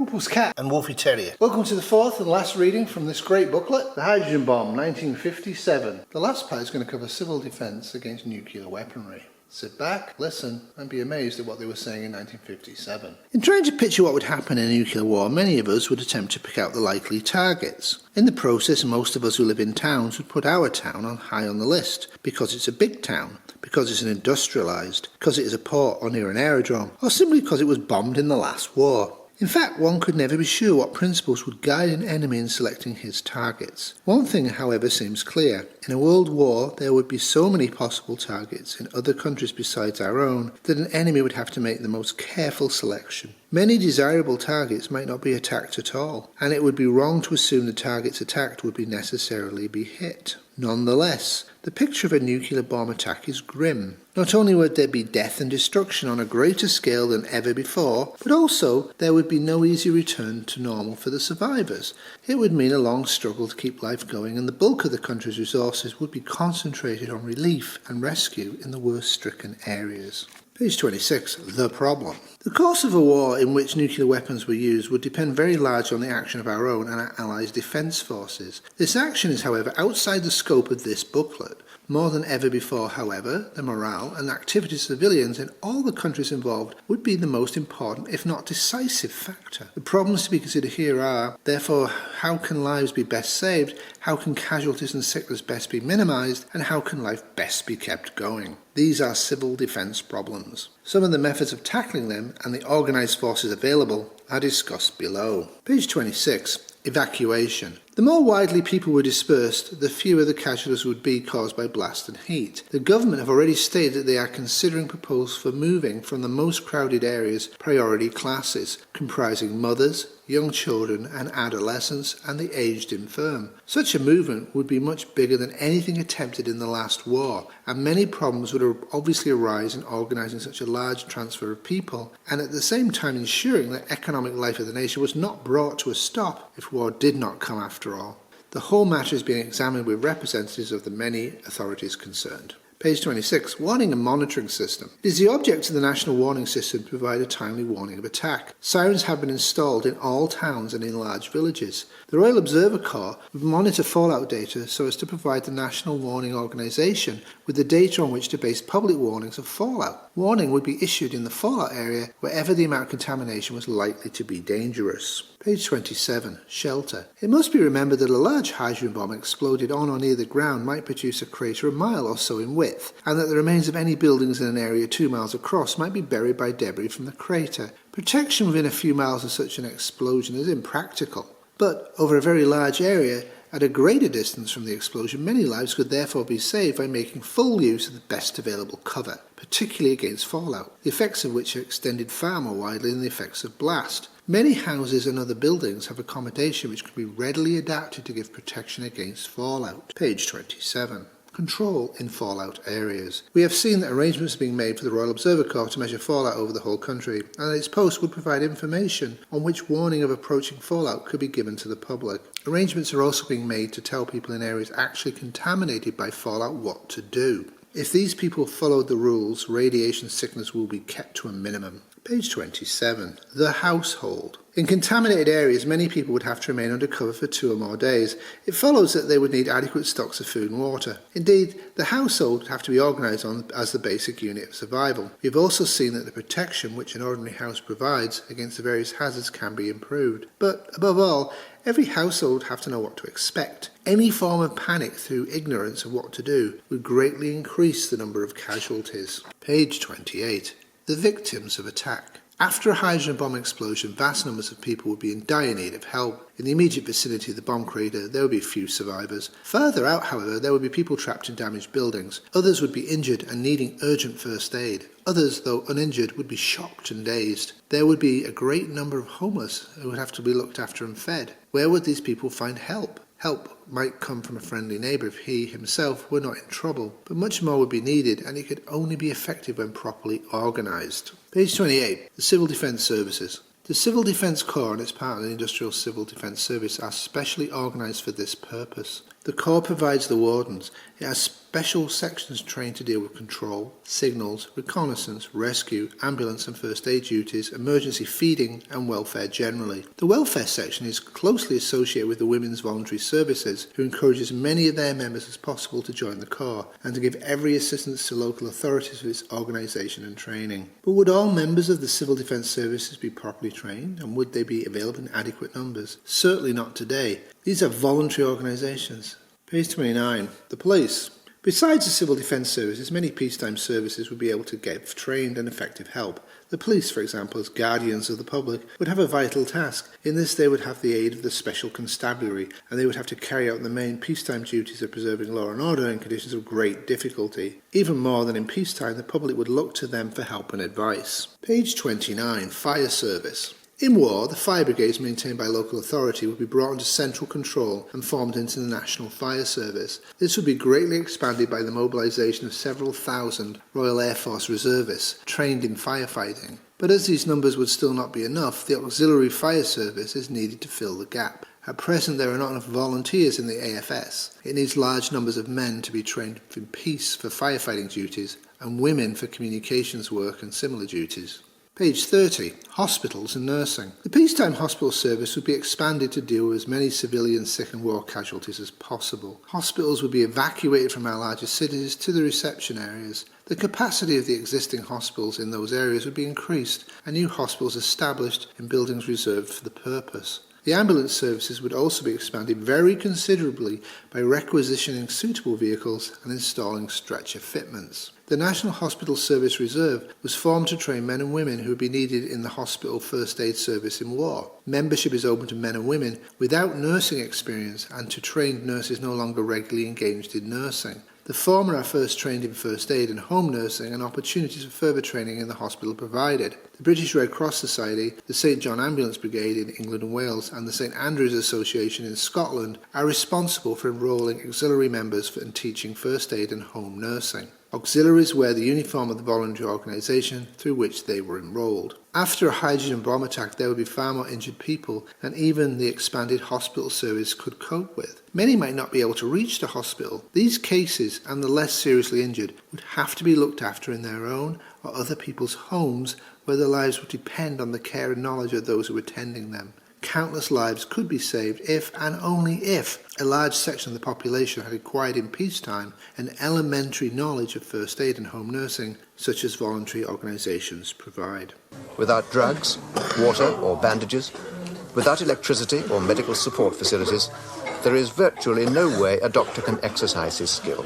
Huples Cat and Wolfie Terrier. Welcome to the fourth and last reading from this great booklet, The Hydrogen Bomb, 1957. The last part is going to cover civil defence against nuclear weaponry. Sit back, listen, and be amazed at what they were saying in 1957. In trying to picture what would happen in a nuclear war, many of us would attempt to pick out the likely targets. In the process, most of us who live in towns would put our town on high on the list, because it's a big town, because it's an industrialised, because it is a port or near an aerodrome, or simply because it was bombed in the last war. In fact, one could never be sure what principles would guide an enemy in selecting his targets. One thing, however, seems clear. In a world war, there would be so many possible targets in other countries besides our own that an enemy would have to make the most careful selection. Many desirable targets might not be attacked at all, and it would be wrong to assume the targets attacked would necessarily be hit. Nonetheless, the picture of a nuclear bomb attack is grim. Not only would there be death and destruction on a greater scale than ever before, but also there would be no easy return to normal for the survivors. It would mean a long struggle to keep life going, and the bulk of the country's resources would be concentrated on relief and rescue in the worst-stricken areas. Page 26. The problem. The course of a war in which nuclear weapons were used would depend very largely on the action of our own and our allies' defence forces. This action is, however, outside the scope of this booklet. More than ever before, however, the morale and activity of civilians in all the countries involved would be the most important, if not decisive, factor. The problems to be considered here are, therefore, how can lives be best saved, how can casualties and sickness best be minimised, and how can life best be kept going. These are civil defence problems. Some of the methods of tackling them and the organised forces available are discussed below. Page 26. Evacuation. The more widely people were dispersed, the fewer the casualties would be caused by blast and heat. The government have already stated that they are considering proposals for moving from the most crowded areas priority classes, comprising mothers, young children and adolescents and the aged infirm. Such a movement would be much bigger than anything attempted in the last war, and many problems would obviously arise in organising such a large transfer of people, and at the same time ensuring that economic life of the nation was not brought to a stop if war did not come after all. The whole matter is being examined with representatives of the many authorities concerned. Page 26. Warning and monitoring system. It is the object of the national warning system to provide a timely warning of attack. Sirens have been installed in all towns and in large villages. The Royal Observer Corps would monitor fallout data so as to provide the National Warning Organisation with the data on which to base public warnings of fallout. Warning would be issued in the fallout area wherever the amount of contamination was likely to be dangerous. Page 27. Shelter. It must be remembered that a large hydrogen bomb exploded on or near the ground might produce a crater a mile or so in width, and that the remains of any buildings in an area 2 miles across might be buried by debris from the crater. Protection within a few miles of such an explosion is impractical. But over a very large area, at a greater distance from the explosion, many lives could therefore be saved by making full use of the best available cover, particularly against fallout, the effects of which are extended far more widely than the effects of blast. Many houses and other buildings have accommodation which can be readily adapted to give protection against fallout. Page 27. Control in fallout areas. We have seen that arrangements are being made for the Royal Observer Corps to measure fallout over the whole country, and that its post would provide information on which warning of approaching fallout could be given to the public. Arrangements are also being made to tell people in areas actually contaminated by fallout what to do. If these people followed the rules, radiation sickness will be kept to a minimum. Page 27. The household. In contaminated areas, many people would have to remain under cover for 2 or more days. It follows that they would need adequate stocks of food and water. Indeed, the household would have to be organised as the basic unit of survival. We have also seen that the protection which an ordinary house provides against the various hazards can be improved. But, above all, every household would have to know what to expect. Any form of panic through ignorance of what to do would greatly increase the number of casualties. Page 28. The victims of attack. After a hydrogen bomb explosion, vast numbers of people would be in dire need of help. In the immediate vicinity of the bomb crater, there would be few survivors. Further out, however, there would be people trapped in damaged buildings. Others would be injured and needing urgent first aid. Others, though uninjured, would be shocked and dazed. There would be a great number of homeless who would have to be looked after and fed. Where would these people find help? Help might come from a friendly neighbour if he himself were not in trouble, but much more would be needed, and it could only be effective when properly organised. Page 28. The Civil Defence Services. The Civil Defence Corps and its part of the Industrial Civil Defence Service are specially organised for this purpose. The Corps provides the wardens. It has special sections trained to deal with control, signals, reconnaissance, rescue, ambulance and first aid duties, emergency feeding and welfare generally. The welfare section is closely associated with the Women's Voluntary Services, who encourage as many of their members as possible to join the Corps and to give every assistance to local authorities for its organisation and training. But would all members of the Civil Defence Services be properly trained, and would they be available in adequate numbers? Certainly not today. These are voluntary organisations. Page 29. The police. Besides the Civil Defence Services, many peacetime services would be able to give trained and effective help. The police, for example, as guardians of the public, would have a vital task. In this they would have the aid of the Special Constabulary, and they would have to carry out the main peacetime duties of preserving law and order in conditions of great difficulty. Even more than in peacetime, the public would look to them for help and advice. Page 29. Fire Service. In war, the fire brigades maintained by local authority would be brought under central control and formed into the National Fire Service. This would be greatly expanded by the mobilisation of several thousand Royal Air Force reservists trained in firefighting. But as these numbers would still not be enough, the Auxiliary Fire Service is needed to fill the gap. At present, there are not enough volunteers in the AFS. It needs large numbers of men to be trained in peace for firefighting duties and women for communications work and similar duties. Page 30. Hospitals and nursing. The peacetime hospital service would be expanded to deal with as many civilian sick and war casualties as possible. Hospitals would be evacuated from our largest cities to the reception areas. The capacity of the existing hospitals in those areas would be increased and new hospitals established in buildings reserved for the purpose. The ambulance services would also be expanded very considerably by requisitioning suitable vehicles and installing stretcher fitments. The National Hospital Service Reserve was formed to train men and women who would be needed in the hospital first aid service in war. Membership is open to men and women without nursing experience and to trained nurses no longer regularly engaged in nursing. The former are first trained in first aid and home nursing, and opportunities for further training in the hospital provided. The British Red Cross Society, the St John Ambulance Brigade in England and Wales, and the St Andrews Association in Scotland are responsible for enrolling auxiliary members and teaching first aid and home nursing. Auxiliaries wear the uniform of the voluntary organisation through which they were enrolled. After a hydrogen bomb attack, there would be far more injured people than even the expanded hospital service could cope with. Many might not be able to reach the hospital. These cases, and the less seriously injured, would have to be looked after in their own or other people's homes, where their lives would depend on the care and knowledge of those who were tending them. Countless lives could be saved if, and only if, a large section of the population had acquired in peacetime an elementary knowledge of first aid and home nursing, such as voluntary organisations provide. Without drugs, water or bandages, without electricity or medical support facilities, there is virtually no way a doctor can exercise his skill.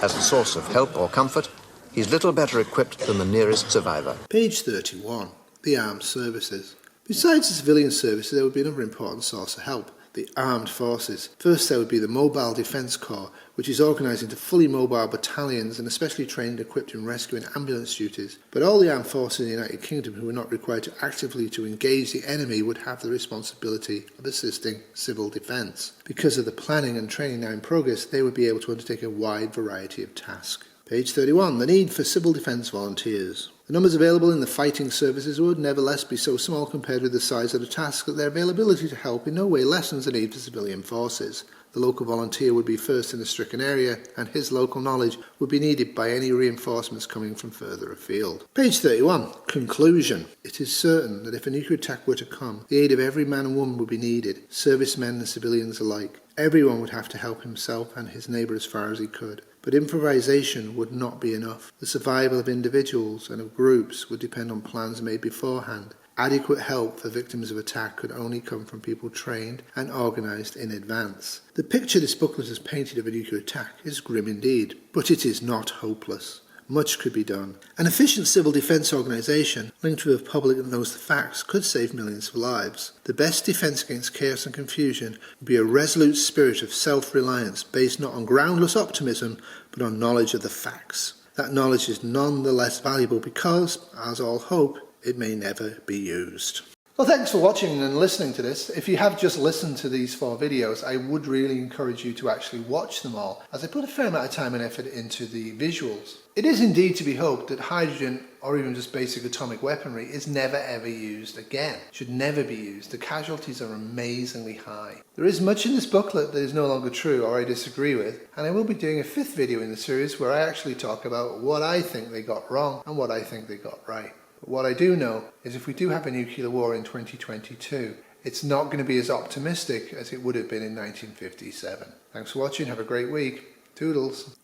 As a source of help or comfort, he's little better equipped than the nearest survivor. Page 31. The Armed Services. Besides the civilian services, there would be another important source of help, the armed forces. First, there would be the Mobile Defence Corps, which is organised into fully mobile battalions and especially trained and equipped in rescue and ambulance duties. But all the armed forces in the United Kingdom who were not required to actively engage the enemy would have the responsibility of assisting civil defence. Because of the planning and training now in progress, they would be able to undertake a wide variety of tasks. Page 31. The need for civil defence volunteers. The numbers available in the fighting services would nevertheless be so small compared with the size of the task that their availability to help in no way lessens the need for civilian forces. The local volunteer would be first in the stricken area, and his local knowledge would be needed by any reinforcements coming from further afield. Page 31. Conclusion. It is certain that if a nuclear attack were to come, the aid of every man and woman would be needed, servicemen and civilians alike. Everyone would have to help himself and his neighbour as far as he could. But improvisation would not be enough. The survival of individuals and of groups would depend on plans made beforehand. Adequate help for victims of attack could only come from people trained and organised in advance. The picture this booklet has painted of a nuclear attack is grim indeed, but it is not hopeless. Much could be done. An efficient civil defence organisation linked with a public that knows the facts could save millions of lives. The best defence against chaos and confusion would be a resolute spirit of self-reliance based not on groundless optimism but on knowledge of the facts. That knowledge is none the less valuable because, as all hope, it may never be used. Well, thanks for watching and listening to this. If you have just listened to these 4 videos, I would really encourage you to actually watch them all, as I put a fair amount of time and effort into the visuals. It is indeed to be hoped that hydrogen, or even just basic atomic weaponry, is never ever used again. Should never be used. The casualties are amazingly high. There is much in this booklet that is no longer true or I disagree with, and I will be doing a 5th video in the series where I actually talk about what I think they got wrong and what I think they got right. But what I do know is if we do have a nuclear war in 2022, it's not going to be as optimistic as it would have been in 1957. Thanks for watching, have a great week. Toodles.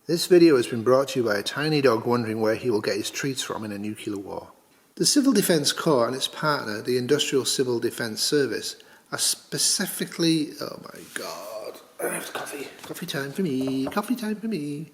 This video has been brought to you by a tiny dog wondering where he will get his treats from in a nuclear war. The Civil Defence Corps and its partner, the Industrial Civil Defence Service, are specifically... Oh my god. I have coffee. Coffee time for me. Coffee time for me.